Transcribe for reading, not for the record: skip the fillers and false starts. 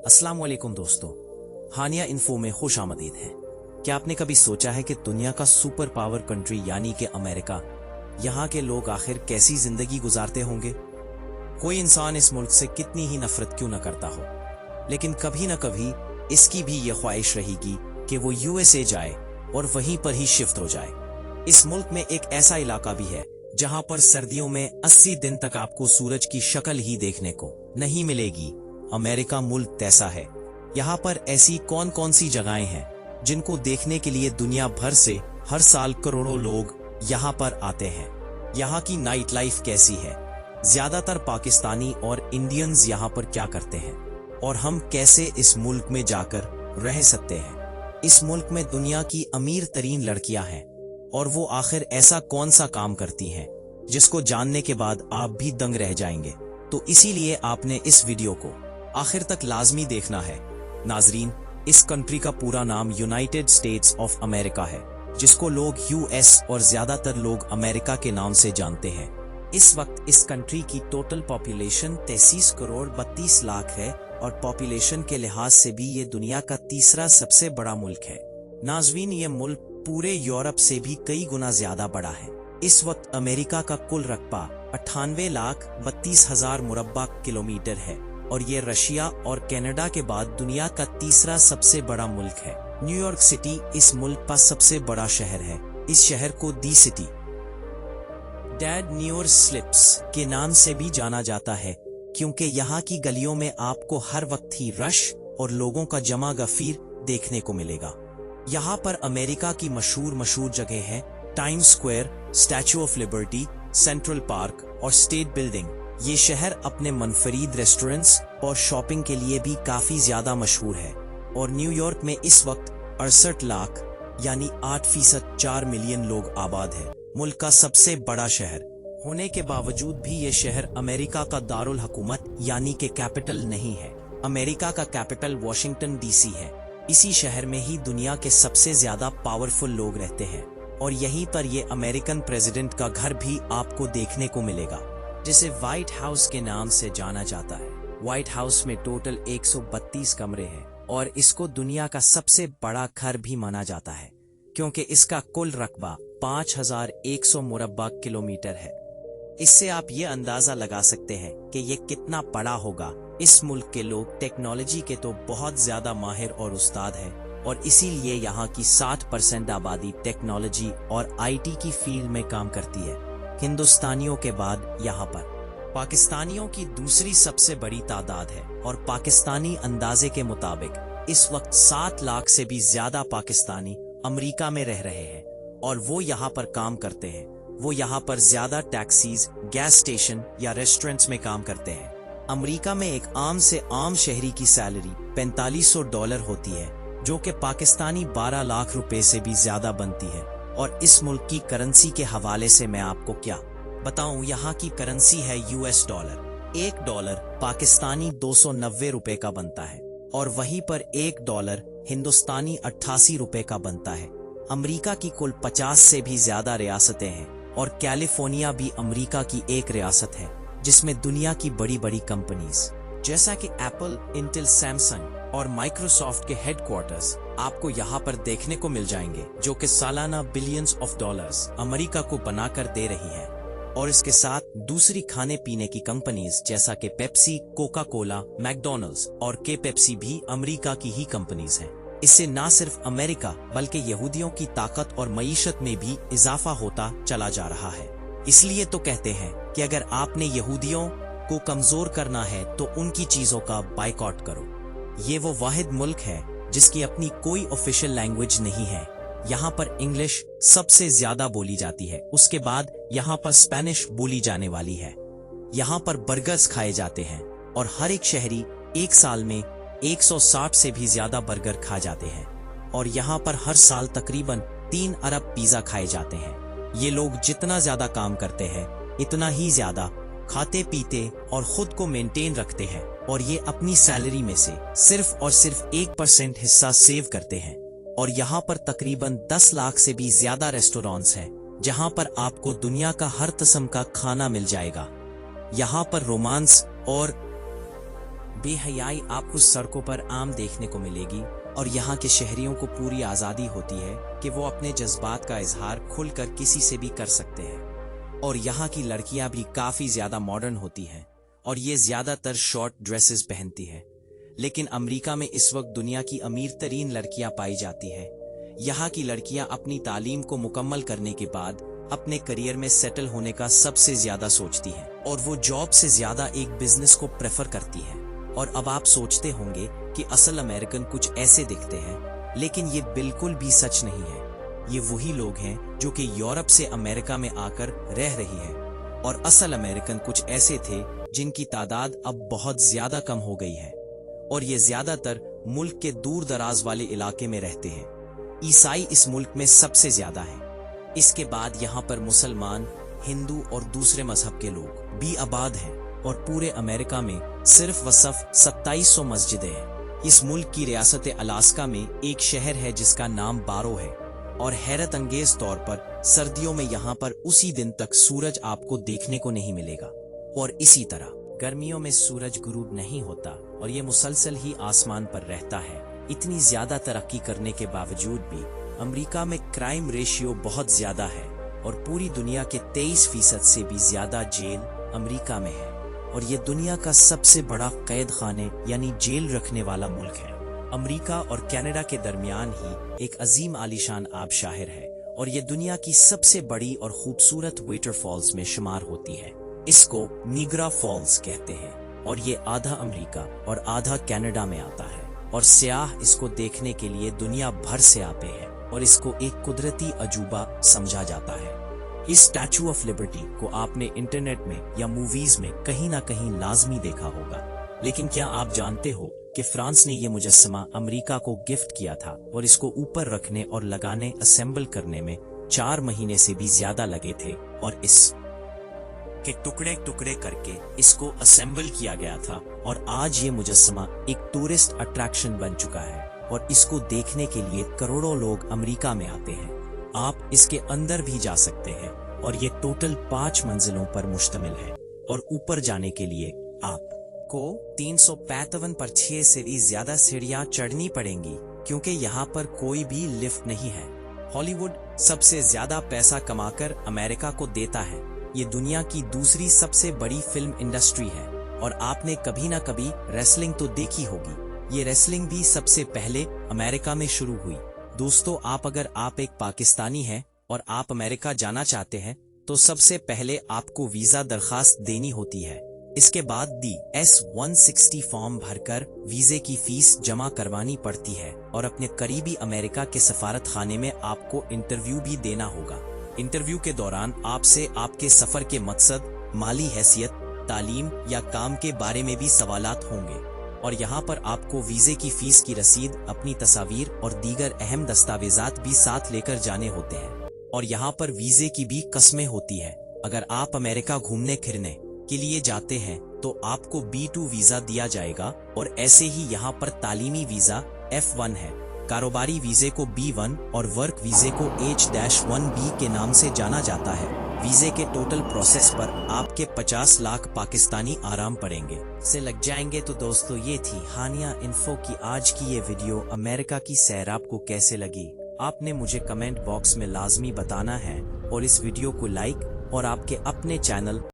अस्सलाम वालेकुम दोस्तों, हानिया इन्फो में खुश आमदीद है। क्या आपने कभी सोचा है कि दुनिया का सुपर पावर कंट्री यानी कि अमेरिका, यहाँ के लोग आखिर कैसी जिंदगी गुजारते होंगे? कोई इंसान इस मुल्क से कितनी ही नफरत क्यों न करता हो, लेकिन कभी न कभी इसकी भी ये ख्वाहिश रहेगी कि वो यूएसए जाए और वहीं पर ही शिफ्ट हो जाए। इस मुल्क में एक ऐसा इलाका भी है जहां पर सर्दियों में 80 दिन तक आपको सूरज की शक्ल ही देखने को नहीं मिलेगी। अमेरिका मुल्क ऐसा है। यहाँ पर ऐसी कौन कौन सी जगहें हैं जिनको देखने के लिए दुनिया भर से हर साल करोड़ों लोग यहाँ पर आते हैं। यहाँ की नाइट लाइफ कैसी है, ज्यादातर पाकिस्तानी और इंडियंस यहाँ पर क्या करते हैं और हम कैसे इस मुल्क में जाकर रह सकते हैं। इस मुल्क में दुनिया की अमीर तरीन लड़कियां हैं और वो आखिर ऐसा कौन सा काम करती हैं जिसको जानने के बाद आप भी दंग रह जाएंगे। तो इसीलिए आपने इस वीडियो को आखिर तक लाजमी देखना है। नाजरीन, इस कंट्री का पूरा नाम यूनाइटेड स्टेट्स ऑफ अमेरिका है, जिसको लोग यूएस और ज्यादातर लोग अमेरिका के नाम से जानते हैं। इस वक्त इस कंट्री की टोटल पॉपुलेशन 33 करोड़ 32 लाख है और पॉपुलेशन के लिहाज से भी ये दुनिया का तीसरा सबसे बड़ा मुल्क है। नाजरीन, ये मुल्क पूरे यूरोप से भी कई गुना ज्यादा बड़ा है। इस वक्त अमेरिका का कुल रकबा 98,32,000 मुरब्बा किलोमीटर है और ये रशिया और कनाडा के बाद दुनिया का तीसरा सबसे बड़ा मुल्क है। न्यूयॉर्क सिटी इस मुल्क का सबसे बड़ा शहर है। इस शहर को दी सिटी डेड न्यूयॉर्क स्लिप्स के नाम से भी जाना जाता है, क्योंकि यहाँ की गलियों में आपको हर वक्त ही रश और लोगों का जमा गफीर देखने को मिलेगा। यहाँ पर अमेरिका की मशहूर जगह है times square, statue of liberty, central park और स्टेट बिल्डिंग। ये शहर अपने मनफरीद रेस्टोरेंट्स और शॉपिंग के लिए भी काफी ज्यादा मशहूर है। और न्यूयॉर्क में इस वक्त 68 लाख यानी 8% 4 मिलियन लोग आबाद है। मुल्क का सबसे बड़ा शहर होने के बावजूद भी ये शहर अमेरिका का दारुल हुकूमत यानी कि कैपिटल नहीं है। अमेरिका का कैपिटल वॉशिंगटन डीसी है। इसी शहर में ही दुनिया के सबसे ज्यादा पावरफुल लोग रहते हैं और यहीं पर ये अमेरिकन प्रेसिडेंट का घर भी आपको देखने को मिलेगा, जिसे व्हाइट हाउस के नाम से जाना जाता है। व्हाइट हाउस में टोटल 132 कमरे हैं और इसको दुनिया का सबसे बड़ा घर भी माना जाता है, क्योंकि इसका कुल रकबा 5,100 मुरब्बा किलोमीटर है। इससे आप ये अंदाजा लगा सकते हैं कि ये कितना बड़ा होगा। इस मुल्क के लोग टेक्नोलॉजी के तो बहुत ज्यादा माहिर और उस्ताद हैं और इसीलिए यहाँ की 60% आबादी टेक्नोलॉजी और आईटी की फील्ड में काम करती है। हिंदुस्तानियों के बाद यहाँ पर पाकिस्तानियों की दूसरी सबसे बड़ी तादाद है और पाकिस्तानी अंदाजे के मुताबिक इस वक्त 7 लाख से भी ज्यादा पाकिस्तानी अमेरिका में रह रहे हैं और वो यहाँ पर काम करते हैं। वो यहाँ पर ज्यादा टैक्सीज, गैस स्टेशन या रेस्टोरेंट्स में काम करते हैं। अमेरिका में एक आम से आम शहरी की सैलरी $4500 होती है, जो कि पाकिस्तानी 12 लाख रुपए से भी ज्यादा बनती है। और इस मुल्क की करेंसी के हवाले से मैं आपको क्या बताऊं, यहाँ की करेंसी है यूएस डॉलर। $1 पाकिस्तानी 290 रुपए का बनता है और वहीं पर $1 हिंदुस्तानी 88 रुपए का बनता है। अमेरिका की कुल 50 से भी ज्यादा रियासतें हैं और कैलिफोर्निया भी अमेरिका की एक रियासत है, जिसमें दुनिया की बड़ी बड़ी कंपनीज जैसा कि एप्पल, इंटेल, सैमसंग और माइक्रोसॉफ्ट के हेडक्वार्टर्स आपको यहाँ पर देखने को मिल जाएंगे, जो कि सालाना बिलियंस ऑफ डॉलर्स अमेरिका को बनाकर दे रही है। और इसके साथ दूसरी खाने पीने की कंपनीज जैसा कि पेप्सी, कोका कोला, मैकडॉनल्ड्स और के पेप्सी भी अमेरिका की ही कंपनीज हैं। इससे न सिर्फ अमेरिका बल्कि यहूदियों की ताकत और मईशत में भी इजाफा होता चला जा रहा है। इसलिए तो कहते हैं कि अगर आपने यहूदियों को कमजोर करना है तो उनकी चीजों का बाइकॉट करो। ये वो वाहिद मुल्क है जिसकी अपनी कोई ऑफिशियल लैंग्वेज नहीं है। यहाँ पर इंग्लिश सबसे ज्यादा बोली जाती है, उसके बाद यहाँ पर स्पेनिश बोली जाने वाली है। यहाँ पर बर्गर्स खाए जाते हैं और हर एक शहरी एक साल में 160 से भी ज्यादा बर्गर खा जाते हैं। और यहाँ पर हर साल तकरीबन 3 अरब पिज्जा खाए जाते हैं। ये लोग जितना ज्यादा काम करते हैं इतना ही ज्यादा खाते पीते और खुद को मेंटेन रखते हैं और ये अपनी सैलरी में से सिर्फ और सिर्फ 1% हिस्सा सेव करते हैं। और यहाँ पर तकरीबन 10 लाख से भी ज्यादा रेस्टोरेंट्स हैं जहाँ पर आपको दुनिया का हर किस्म का खाना मिल जाएगा। यहाँ पर रोमांस और بے حیائی आपको सड़कों पर आम देखने को मिलेगी और यहाँ के शहरियों को पूरी आज़ादी होती है कि वो अपने जज्बात का इजहार खुलकर किसी से भी कर सकते हैं। और यहाँ की लड़कियाँ भी काफ़ी ज़्यादा मॉडर्न होती हैं और ये ज़्यादातर शॉर्ट ड्रेसेस पहनती है। लेकिन अमेरिका में इस वक्त दुनिया की अमीर तरीन लड़कियाँ पाई जाती है। यहाँ की लड़कियाँ अपनी तालीम को मुकम्मल करने के बाद अपने करियर में सेटल होने का सबसे ज्यादा सोचती हैं और वो जॉब से ज्यादा एक बिजनेस को प्रेफर करती हैं। और अब आप सोचते होंगे कि असल अमेरिकन कुछ ऐसे दिखते हैं, लेकिन ये बिल्कुल भी सच नहीं है। ये वही लोग हैं जो कि यूरोप से अमेरिका में आकर रह रही है और असल अमेरिकन कुछ ऐसे थे जिनकी तादाद अब बहुत ज्यादा कम हो गई है और ये ज्यादातर मुल्क के दूर दराज वाले इलाके में रहते हैं। ईसाई इस मुल्क में सबसे ज्यादा है। इसके बाद यहाँ पर मुसलमान, हिंदू और दूसरे मजहब के लोग भी आबाद हैं और पूरे अमेरिका में सिर्फ व सिर्फ 2700 मस्जिदें हैं। इस मुल्क की रियासत अलास्का में एक शहर है जिसका नाम बारो है और हैरत अंगेज तौर पर सर्दियों में यहाँ पर उसी दिन तक सूरज आपको देखने को नहीं मिलेगा और इसी तरह गर्मियों में सूरज गुरूब नहीं होता और ये मुसलसल ही आसमान पर रहता है। इतनी ज्यादा तरक्की करने के बावजूद भी अमेरिका में क्राइम रेशियो बहुत ज्यादा है और पूरी दुनिया के 23% से भी ज्यादा जेल अमेरिका में है और ये दुनिया का सबसे बड़ा कैद खाने यानी जेल रखने वाला मुल्क है। अमेरिका और कनाडा के दरमियान ही एक अजीम आलीशान आबशार है और ये दुनिया की सबसे बड़ी और खूबसूरत वाटरफॉल्स में शुमार होती है। इसको निगरा फॉल्स कहते हैं और ये आधा अमेरिका और आधा कनाडा में आता है और सियाह इसको देखने के लिए दुनिया भर से आते हैं और इसको एक कुदरती अजूबा समझा जाता है। इस स्टैचू ऑफ लिबर्टी को आपने इंटरनेट में या मूवीज में कहीं ना कहीं लाजमी देखा होगा, लेकिन क्या आप जानते हो कि फ्रांस ने ये मुजस्समा अमेरिका को गिफ्ट किया था और इसको ऊपर रखने और लगाने असेंबल करने में 4 महीने से भी ज्यादा लगे थे और इस के टुकड़े टुकड़े करके इसको असेंबल किया गया था और आज ये मुजस्समा एक टूरिस्ट अट्रैक्शन बन चुका है और इसको देखने के लिए करोड़ों लोग अमेरिका में आते हैं। आप इसके अंदर भी जा सकते हैं और ये टोटल 5 मंजिलों पर मुश्तमिल है और ऊपर जाने के लिए आपको 355 पर 6 से भी ज्यादा सीढ़ियां चढ़नी पड़ेंगी क्योंकि यहाँ पर कोई भी लिफ्ट नहीं है। हॉलीवुड सबसे ज्यादा पैसा कमाकर अमेरिका को देता है। ये दुनिया की दूसरी सबसे बड़ी फिल्म इंडस्ट्री है और आपने कभी ना कभी रेसलिंग तो देखी होगी। ये रेसलिंग भी सबसे पहले अमेरिका में शुरू हुई। दोस्तों, अगर आप एक पाकिस्तानी हैं और आप अमेरिका जाना चाहते हैं तो सबसे पहले आपको वीजा दरखास्त देनी होती है। इसके बाद DS-160 फॉर्म भरकर वीजे की फीस जमा करवानी पड़ती है और अपने करीबी अमेरिका के सफारत खाने में आपको इंटरव्यू भी देना होगा। इंटरव्यू के दौरान आपसे आपके सफर के मकसद, माली हैसियत, तालीम या काम के बारे में भी सवालात होंगे और यहाँ पर आपको वीजे की फीस की रसीद, अपनी तस्वीर और दीगर अहम दस्तावेजात भी साथ लेकर जाने होते हैं। और यहाँ पर वीजे की भी कस्में होती है। अगर आप अमेरिका घूमने फिरने के लिए जाते हैं तो आपको B2 वीजा दिया जाएगा और ऐसे ही यहाँ पर तालीमी वीजा F1 है, कारोबारी वीजे को B1 और वर्क वीजे को H-1B के नाम से जाना जाता है। वीजे के टोटल प्रोसेस पर आपके 50 लाख पाकिस्तानी आराम पड़ेंगे से लग जाएंगे। तो दोस्तों, ये थी हानिया इन्फो की आज की ये वीडियो। अमेरिका की सैर आपको कैसे लगी आपने मुझे कमेंट बॉक्स में लाजमी बताना है और इस वीडियो को लाइक और आपके अपने चैनल